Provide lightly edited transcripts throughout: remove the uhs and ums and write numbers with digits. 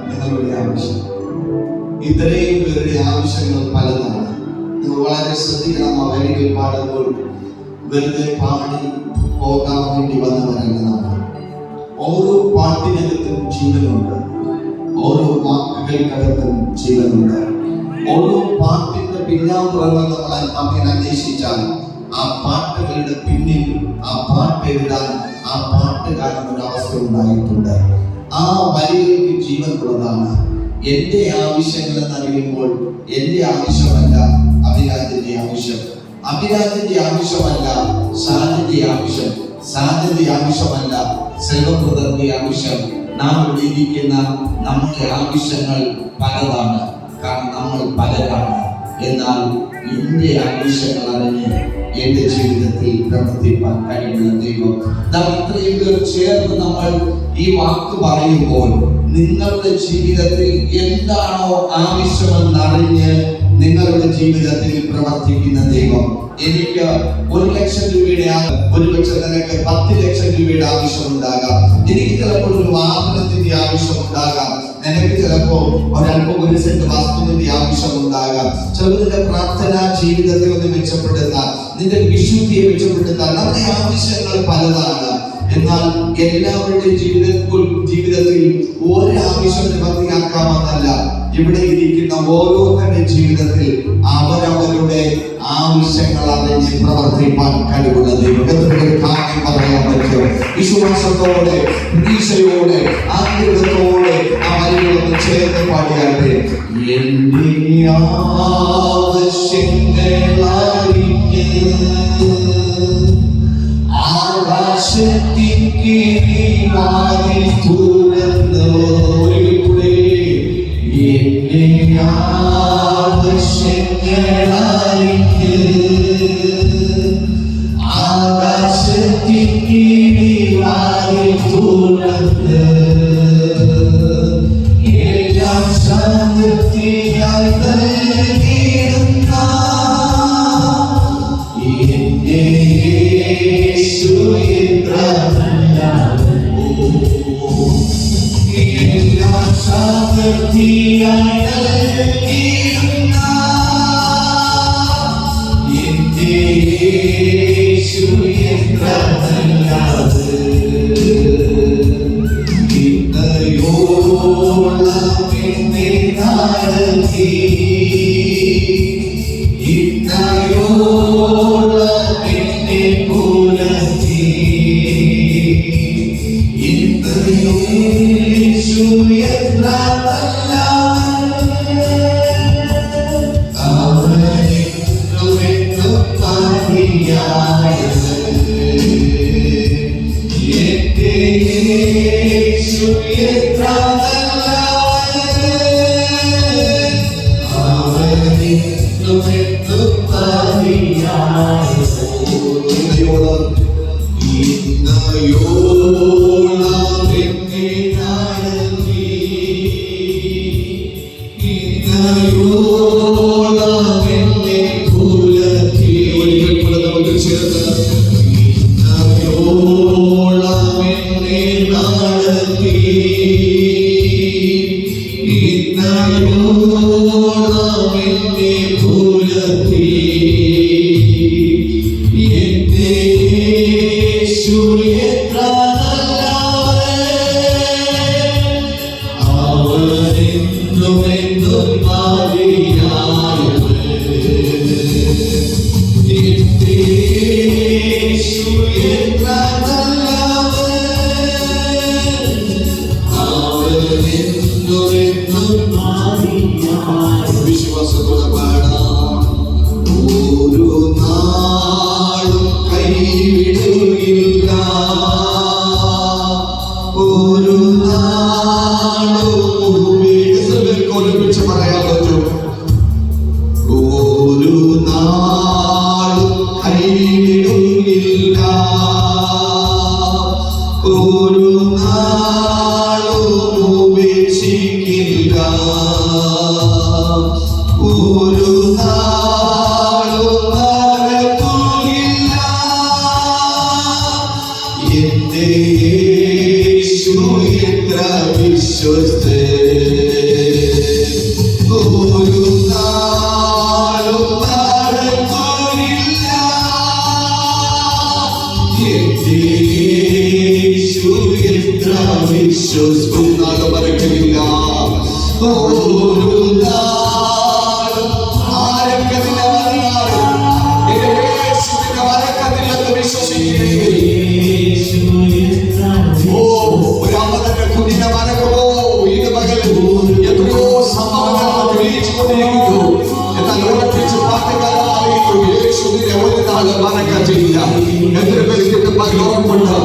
നിങ്ങളുടെ ആവശ്യം? ഇത്രയും പേരുടെ ആവശ്യങ്ങൾ പലതാണ്. നിങ്ങൾ വളരെ ശ്രദ്ധിക്കണം. ആ വരികൾ പാടുമ്പോൾ വെറുതെ പാടി പോകാൻ വേണ്ടി വന്നവരല്ല നമ്മൾ. ഓരോ പാട്ടിനകത്തും ജീവനുണ്ട്, ഓരോ വാക്കുകൾക്കകത്തും ജീവനുണ്ട്. ഓരോ പാട്ടിന്റെ പിന്നാമ്പുറങ്ങൾ നമ്മൾ അങ്ങനെ അന്വേഷിച്ചാൽ ആ പാട്ടുകളുടെ പിന്നിൽ ആ പാട്ട് എഴുതാൻ ആ പാട്ടുകാരൻ ഒരു അവസ്ഥ ഉണ്ടായിട്ടുണ്ട്. ആ വരികൾക്ക് ജീവനുള്ളതാണ്. എന്റെ ആവശ്യങ്ങൾ എന്നറിയുമ്പോൾ എന്റെ ആവശ്യമല്ല അഭിരാജിന്റെ ആവശ്യം, അഭിരാജിന്റെ ആവശ്യമല്ല സാജിന്റെ ആവശ്യം, സാജിന്റെ ആവശ്യമല്ല സെൽവബ്രദറിന്റെ ആവശ്യം. നാം ഇവിടെ ഇരിക്കുന്ന നമ്മുടെ ആവശ്യങ്ങൾ പലതാണ്. കാരണം നമ്മൾ പലരാണ്. എന്നാൽ എന്റെ ആവശ്യങ്ങൾ അറിഞ്ഞ് എന്റെ ജീവിതത്തിൽ പ്രവർത്തിപ്പാൻ കഴിയുന്ന ദൈവം. ഇത്രയും പേർ ചേർന്ന് നമ്മൾ ഈ വാക്ക് പറയുമ്പോൾ നിങ്ങളുടെ ജീവിതത്തിൽ എന്താണോ ആവശ്യമെന്നറിഞ്ഞ് നിങ്ങളുടെ ജീവിതത്തിൽ പ്രവർത്തിക്കുന്ന ദൈവം. എനിക്ക് 1,00,000 രൂപയുടെ, ഒരുപക്ഷെ നിനക്ക് 10 ലക്ഷം രൂപയുടെ ആവശ്യമുണ്ടാകാം. എനിക്ക് ചിലപ്പോൾ ഒരു വാഹനത്തിന്റെ ആവശ്യമുണ്ടാകാം. നിനക്ക് ചിലപ്പോ ഒരു സെന്റ് വസ്തുവിന്റെ ആവശ്യമുണ്ടാകാം. ചിലരുടെ പ്രാർത്ഥന ജീവിതത്തെ ഒന്ന് മെച്ചപ്പെടുത്താൻ, നിന്റെ വിശുദ്ധിയെ മെച്ചപ്പെടുത്താൻ നമ്മുടെ ആവശ്യങ്ങൾ പലതാണ്. എന്നാൽ എല്ലാവരുടെയും ജീവിതത്തിൽ ഒരാവശ്യം നിവർത്തിയാക്കാമെന്നല്ല. ഇവിടെ ഇരിക്കുന്ന ഓരോരുത്തരുടെ ജീവിതത്തിൽ അവരവരുടെ ആവശ്യങ്ങൾ അറിഞ്ഞ് പ്രവർത്തിപ്പാൻ കഴിവുള്ള ദൈവം. എത്ര കാര്യം പറയാൻ പറ്റും? വിശ്വാസത്തോടെ, പ്രതീക്ഷയോടെ, ആഗ്രഹത്തോടെ ആ വരികളൊന്ന് ചേർന്ന് പാടിയാട്ടെ. എന്റെ ആവശ്യങ്ങളറിഞ്ഞ് ആകാശത്തിൻ കീഴിൽ തുറന്നു എന്റെ ആവശ്യങ്ങളറിഞ്ഞ് ആകാശത്തിൻ കീഴിൽ തുറന്ന് എല്ലാം സമൃദ്ധിയായി നൽകിയിടുന്ന എന്റെ യേശു എത്ര എല്ലാം സമൃദ്ധിയായി നൽകിയിടുന്ന എന്റെ യേശു എത്ര നല്ലത്. ഇന്നയോളം എന്നെ നടത്തി, ഇന്നയോളം എന്നെ പുലർത്തി, യേശു എത്ര നല്ലവൻ. അവനെന്നും മതിയായവൻ. എന്റെ യേശു എത്ര നല്ലവൻ. അവനെന്നും മതിയായവൻ. ഇന്നയോളം എന്നെ നടത്തി, ഇന്നയോളം എന്നെ പുലർത്തി. ഒരിക്കൽ കൂടെ നമുക്ക് ചേർന്ന് ഇന്നയോളം എന്നെ നടത്തി, ഇന്നയോളം എന്നെ പുലർത്തി, എന്റെ യേശു എത്ര നല്ലവൻ. അവനെന്നും മതിയായവൻ. എന്റെ യേശു എത്ര നല്ലവൻ. അവനെന്നും മതിയായവൻ. വിശ്വാസത്തോടെ പാടാം. ഒരു നാളും കൈവിടുകയില്ല, ഒരു നാളും ഒരുമിച്ച് പറയാൻ പറ്റും. ഒരു നാളും കൈവിടുകയില്ല, ഒരു നാളും ഉപേക്ഷിക്കില്ല, ഒരു നാളും മറക്കില്ല. എന്റെ യേശു എത്ര വിശ്വസ്തൻ. ഒരു നാളും ആരൊക്കെതിനെ വന്നാലും എന്റെ യേശുവിനെ മറക്കത്തില്ലെന്ന് വിശ്വസിക്കുകയും ഒരു അമ്മതന്റെ കുഞ്ഞിനെ മറക്കുമോ ഇത് പകലും എത്രയോ സംഭവങ്ങൾ തെളിയിച്ചുകൊണ്ടിരിക്കുന്നു. എന്നാൽ ഉറപ്പിച്ച് പാട്ടുകാരായിരിക്കും യേശുവിനെ ഒരു നാള് മറക്കത്തില്ല. എത്ര പേർക്ക് പകൽ ഉറപ്പുണ്ട്?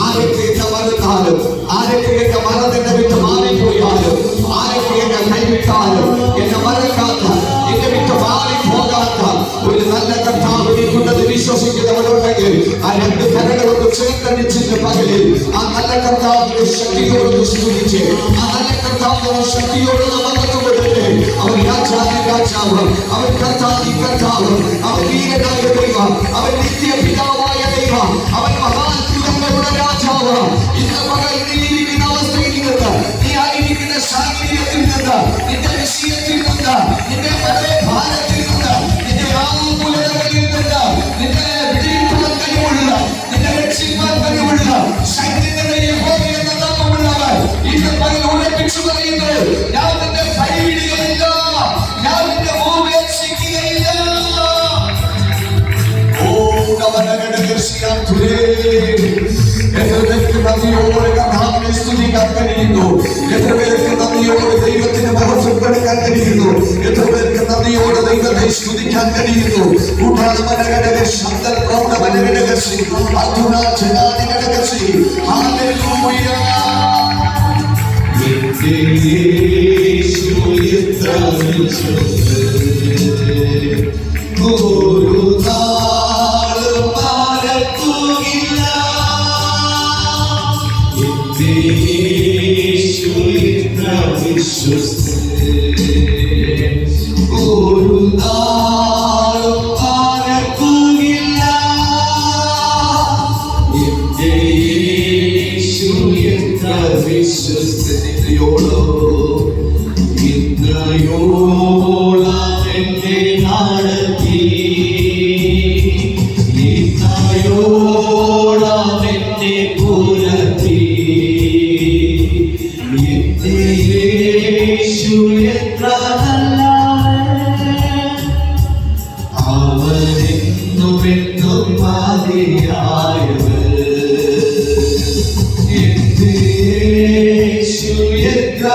ആരൊക്കെ എന്നെ മറന്നാലും, ആരൊക്കെ എന്റെ മറന്നിന്റെ വിട്ട് മാറിപ്പോയാലും, ആരൊക്കെ എന്നെ കൈവിട്ടാലും, എന്നെ മറക്കാത്ത, എന്നെ വിട്ട് മാറിപ്പോകാത്ത ഒരു നല്ല കർത്താവ് എനിക്കുണ്ടെന്ന് വിശ്വസിക്കുന്നവരുണ്ടെങ്കിൽ ആ രണ്ട് കരകളൊന്ന് ചേർത്തടിച്ചിട്ട് പകലിൽ ആ നല്ല കർത്താവിന്റെ ശക്തിയോട് സ്തുതിച്ച് ആ നല്ല കർത്താവിന്റെ ശക്തിയോട് നമുക്കുകൊടുത്ത് അവൻ രാജാതി രാജാവ്, അവൻ കർത്താതി കർത്താവ്, അവൻ വീരനായ ദൈവം, അവൻ നിത്യ പിതാവായ ദൈവം, അവൻ മഹാത്ഭുതങ്ങളുടെ രാജാവ്. ഇന്ന് പകൽ നീ ഇരിക്കുന്ന അവസ്ഥയിൽ നിന്ന്, നീ ആയിരിക്കുന്ന സാഹചര്യത്തിൽ നിന്ന്, നിന്റെ വിഷയത്തിൽ നിന്ന്, നിന്റെ ഭാരത്തിൽ നിന്ന്, നിന്റെ ആകുലതകളിൽ നിന്ന്, നിന്റെ വിടിയിപ്പാൻ കഴിവുള്ള, നിന്റെ രക്ഷിക്കാൻ കഴിവുള്ള ശക്തികളുടെ യഹോവയെന്ന നാമമുള്ളവർ ഇന്ന് പകൽ ഉറപ്പിച്ചു പറയുന്നു, ഞാൻ നിന്നെ കൈവിടുകയില്ല, ഞാൻ നിന്നെ ഉപേക്ഷിക്കുകയില്ല. എത്ര പേർക്ക് നന്ദിയോടെ കർത്താവിനെ സ്തുതിക്കാൻ കഴിയുന്നു? എത്ര പേർക്ക് നന്ദിയോടെ ദൈവത്തിന്റെ മഹത്വപ്പെടുക്കാൻ കഴിയുന്നു? എത്ര പേർക്ക് നന്ദിയോടെ ദൈവത്തെ സ്തുതിക്കാൻ കഴിയുന്നു? ഒരു നാളും മറക്കുകയില്ല. എന്റെ യേശു എത്ര വിശ്വസ്തയോളോ, ഇത്രയോളം എന്നെ നടത്തി, ഇത്രയോളം എന്നെ പുലർത്തി. എന്റെ യേശു എത്ര അവനെന്നുമെന്നും മതിയായവൻ. എന്റെ യേശു എത്ര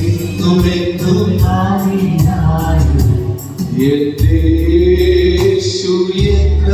അവനെന്നുമെന്നും മതിയായവൻ. എന്റെ യേശു എത്ര